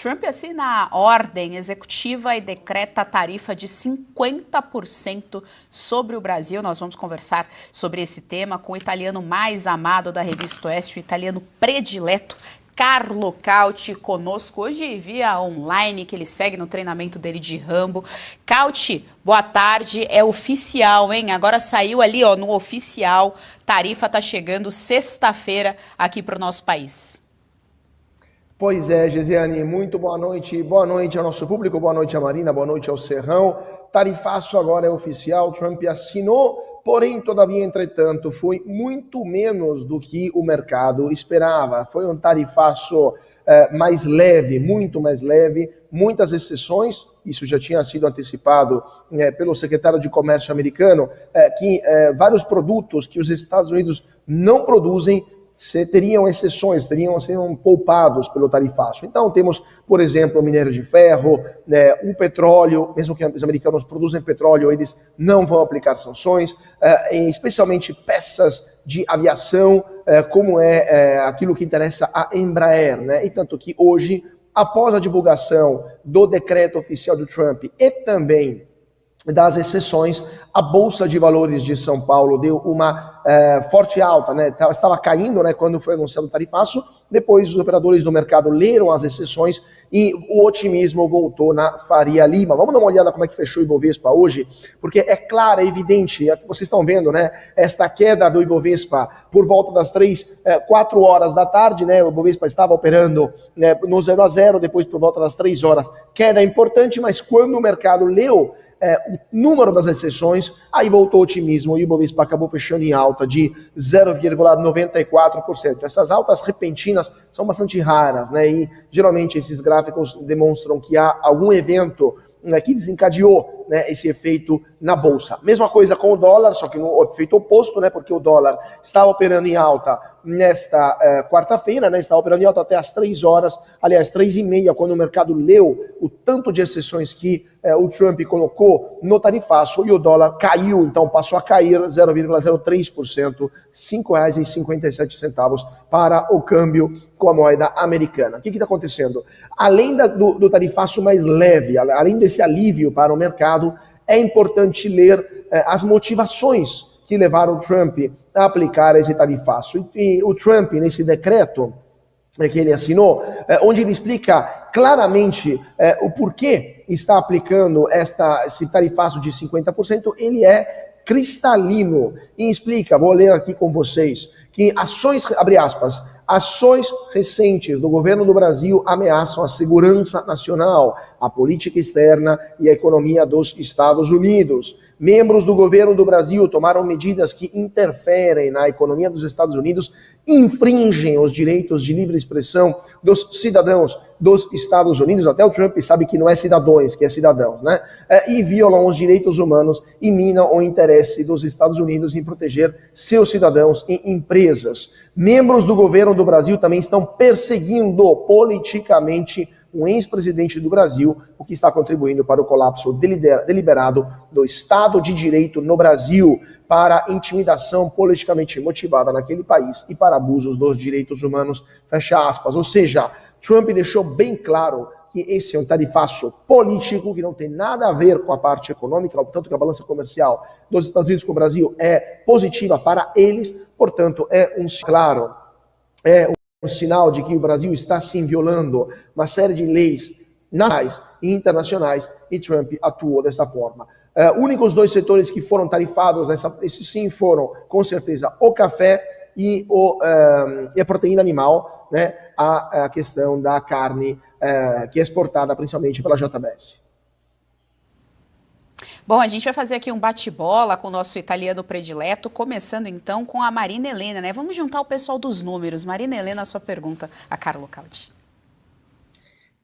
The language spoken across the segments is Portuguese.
Trump assina a ordem executiva e decreta a tarifa de 50% sobre o Brasil. Nós vamos conversar sobre esse tema com o italiano mais amado da Revista Oeste, o italiano predileto, Carlo Cauti, conosco hoje via online, que ele segue no treinamento dele de Rambo. Cauti, boa tarde, é oficial, hein? Agora saiu ali, ó, no oficial, tarifa tá chegando sexta-feira aqui para o nosso país. Pois é, Gesiane, muito boa noite ao nosso público, boa noite a Marina, boa noite ao Serrão. Tarifaço agora é oficial, Trump assinou. Porém, todavia, entretanto, foi muito menos do que o mercado esperava. Foi um tarifaço mais leve, muito mais leve, muitas exceções. Isso já tinha sido antecipado pelo secretário de Comércio americano, que vários produtos que os Estados Unidos não produzem teriam exceções, seriam poupados pelo tarifaço. Então temos, por exemplo, o minério de ferro, o petróleo, mesmo que os americanos produzem petróleo, eles não vão aplicar sanções, especialmente peças de aviação, como aquilo que interessa à Embraer, né? E tanto que hoje, após a divulgação do decreto oficial do Trump e também das exceções, a Bolsa de Valores de São Paulo deu uma forte alta, né? Estava caindo, né, quando foi anunciado o tarifaço. Depois os operadores do mercado leram as exceções e o otimismo voltou na Faria Lima. Vamos dar uma olhada como é que fechou o Ibovespa hoje, porque é claro, é evidente, vocês estão vendo, né, esta queda do Ibovespa por volta das 4 horas da tarde, né, o Ibovespa estava operando, né, no 0 a 0, depois por volta das 3 horas, queda importante, mas quando o mercado leu o número das exceções, aí voltou o otimismo e o Ibovespa acabou fechando em alta de 0,94%. Essas altas repentinas são bastante raras, né? E geralmente esses gráficos demonstram que há algum evento, né, que desencadeou, né, esse efeito na bolsa. Mesma coisa com o dólar, só que no efeito oposto, né, porque o dólar estava operando em alta nesta quarta-feira, né, estava operando em alta até as 3 horas, aliás, 3h30, quando o mercado leu o tanto de exceções que o Trump colocou no tarifaço, e o dólar caiu, então passou a cair 0,03%, R$ 5,57 para o câmbio com a moeda americana. O que está acontecendo? Além do tarifaço mais leve, além desse alívio para o mercado, é importante ler as motivações que levaram o Trump a aplicar esse tarifaço. E o Trump, nesse decreto que ele assinou, onde ele explica claramente o porquê está aplicando esse tarifaço de 50%, ele é cristalino e explica, vou ler aqui com vocês, que ações, abre aspas, ações recentes do governo do Brasil ameaçam a segurança nacional, a política externa e a economia dos Estados Unidos. Membros do governo do Brasil tomaram medidas que interferem na economia dos Estados Unidos, infringem os direitos de livre expressão dos cidadãos dos Estados Unidos, até o Trump sabe que não é cidadãos, que é cidadãos, né? E violam os direitos humanos e minam o interesse dos Estados Unidos em proteger seus cidadãos e empresas. Membros do governo do Brasil também estão perseguindo politicamente um ex-presidente do Brasil, o que está contribuindo para o colapso deliberado do Estado de Direito no Brasil, para intimidação politicamente motivada naquele país e para abusos dos direitos humanos, fecha aspas. Ou seja, Trump deixou bem claro que esse é um tarifaço político que não tem nada a ver com a parte econômica, portanto que a balança comercial dos Estados Unidos com o Brasil é positiva para eles, portanto é um sinal de que o Brasil está sim violando uma série de leis nacionais e internacionais, e Trump atuou dessa forma. Únicos 2 setores que foram tarifados, esses sim foram, com certeza, o café e a proteína animal, né? A questão da carne que é exportada principalmente pela JBS. Bom, a gente vai fazer aqui um bate-bola com o nosso italiano predileto, começando então com a Marina Helena, né? Vamos juntar o pessoal dos números. Marina Helena, a sua pergunta a Carlo Cauti.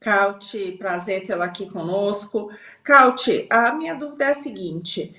Cauti, prazer tê-la aqui conosco. Cauti, a minha dúvida é a seguinte: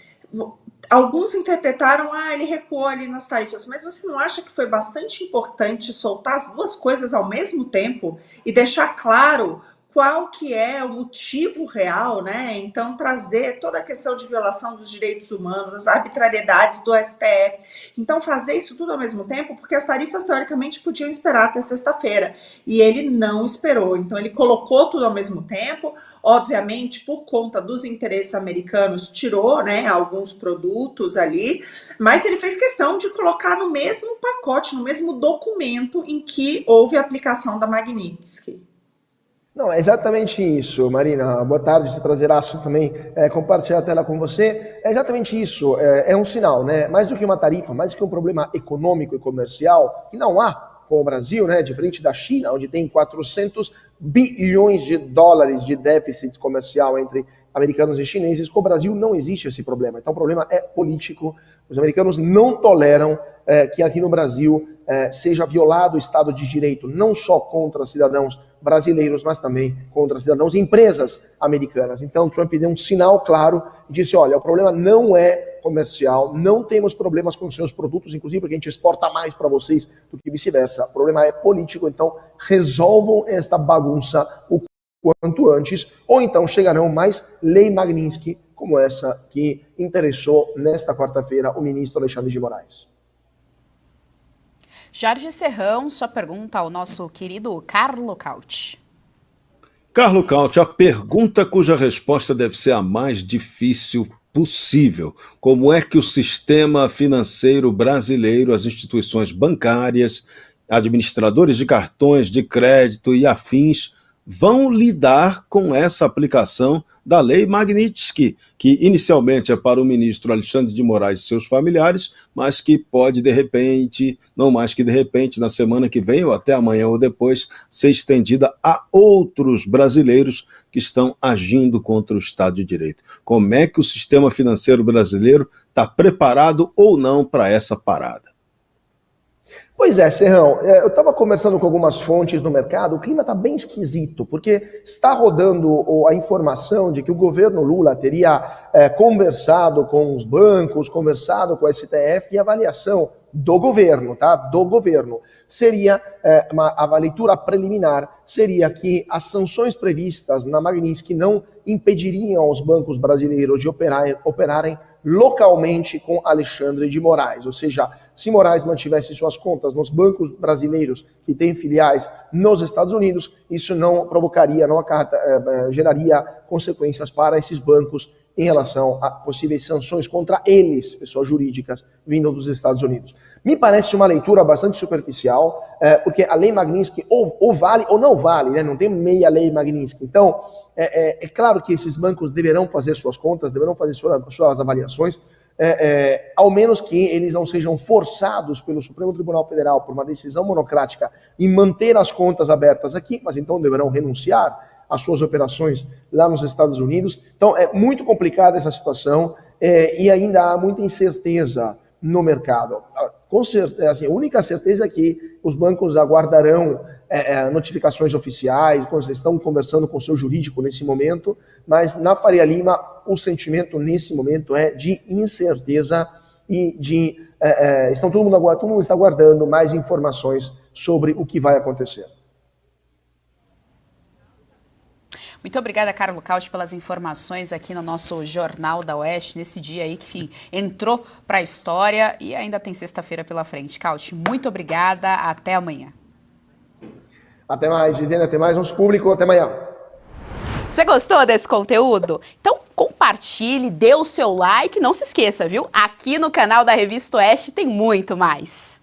alguns interpretaram, ele recuou ali nas tarifas, mas você não acha que foi bastante importante soltar as duas coisas ao mesmo tempo e deixar claro qual que é o motivo real, né? Então, trazer toda a questão de violação dos direitos humanos, as arbitrariedades do STF. Então, fazer isso tudo ao mesmo tempo, porque as tarifas, teoricamente, podiam esperar até sexta-feira. E ele não esperou. Então, ele colocou tudo ao mesmo tempo. Obviamente, por conta dos interesses americanos, tirou, né, alguns produtos ali, mas ele fez questão de colocar no mesmo pacote, no mesmo documento em que houve a aplicação da Magnitsky. Não, é exatamente isso, Marina. Boa tarde, esse prazeraço também compartilhar a tela com você. É exatamente isso, é um sinal, né? Mais do que uma tarifa, mais do que um problema econômico e comercial, que não há com o Brasil, né? Diferente da China, onde tem 400 bilhões de dólares de déficit comercial entre americanos e chineses, com o Brasil não existe esse problema. Então o problema é político. Os americanos não toleram que aqui no Brasil seja violado o Estado de Direito, não só contra cidadãos brasileiros, mas também contra cidadãos e empresas americanas. Então, Trump deu um sinal claro e disse, olha, o problema não é comercial, não temos problemas com os seus produtos, inclusive porque a gente exporta mais para vocês do que vice-versa. O problema é político, então resolvam esta bagunça o quanto antes, ou então chegarão mais lei Magnitsky, como essa que interessou nesta quarta-feira o ministro Alexandre de Moraes. Jorge Serrão, sua pergunta ao nosso querido Carlo Cauti. Carlo Cauti, a pergunta cuja resposta deve ser a mais difícil possível. Como é que o sistema financeiro brasileiro, as instituições bancárias, administradores de cartões de crédito e afins vão lidar com essa aplicação da lei Magnitsky, que inicialmente é para o ministro Alexandre de Moraes e seus familiares, mas que pode de repente, não mais que de repente, na semana que vem ou até amanhã ou depois, ser estendida a outros brasileiros que estão agindo contra o Estado de Direito. Como é que o sistema financeiro brasileiro está preparado ou não para essa parada? Pois é, Serrão, eu estava conversando com algumas fontes no mercado, o clima está bem esquisito, porque está rodando a informação de que o governo Lula teria conversado com os bancos, conversado com o STF, e a avaliação do governo, tá? Do governo, seria, a leitura preliminar seria que as sanções previstas na Magnitsky não impediriam os bancos brasileiros de operarem localmente com Alexandre de Moraes, ou seja, se Moraes mantivesse suas contas nos bancos brasileiros que têm filiais nos Estados Unidos, isso não provocaria, não geraria consequências para esses bancos em relação a possíveis sanções contra eles, pessoas jurídicas, vindo dos Estados Unidos. Me parece uma leitura bastante superficial, porque a lei Magnitsky ou vale ou não vale, né? Não tem meia lei Magnitsky. Então, é claro que esses bancos deverão fazer suas contas, deverão fazer suas avaliações, ao menos que eles não sejam forçados pelo Supremo Tribunal Federal por uma decisão monocrática em manter as contas abertas aqui, mas então deverão renunciar às suas operações lá nos Estados Unidos. Então é muito complicada essa situação e ainda há muita incerteza no mercado. Com certeza, assim, a única certeza é que os bancos aguardarão notificações oficiais, estão conversando com o seu jurídico nesse momento, mas na Faria Lima o sentimento nesse momento é de incerteza e de todo mundo está aguardando mais informações sobre o que vai acontecer. Muito obrigada, Carlo Cauti, pelas informações aqui no nosso Jornal da Oeste, nesse dia aí que, enfim, entrou para a história e ainda tem sexta-feira pela frente. Cauti, muito obrigada, até amanhã. Até mais, Gisele, até mais, nosso público, até amanhã. Você gostou desse conteúdo? Então compartilhe, dê o seu like, não se esqueça, viu? Aqui no canal da Revista Oeste tem muito mais.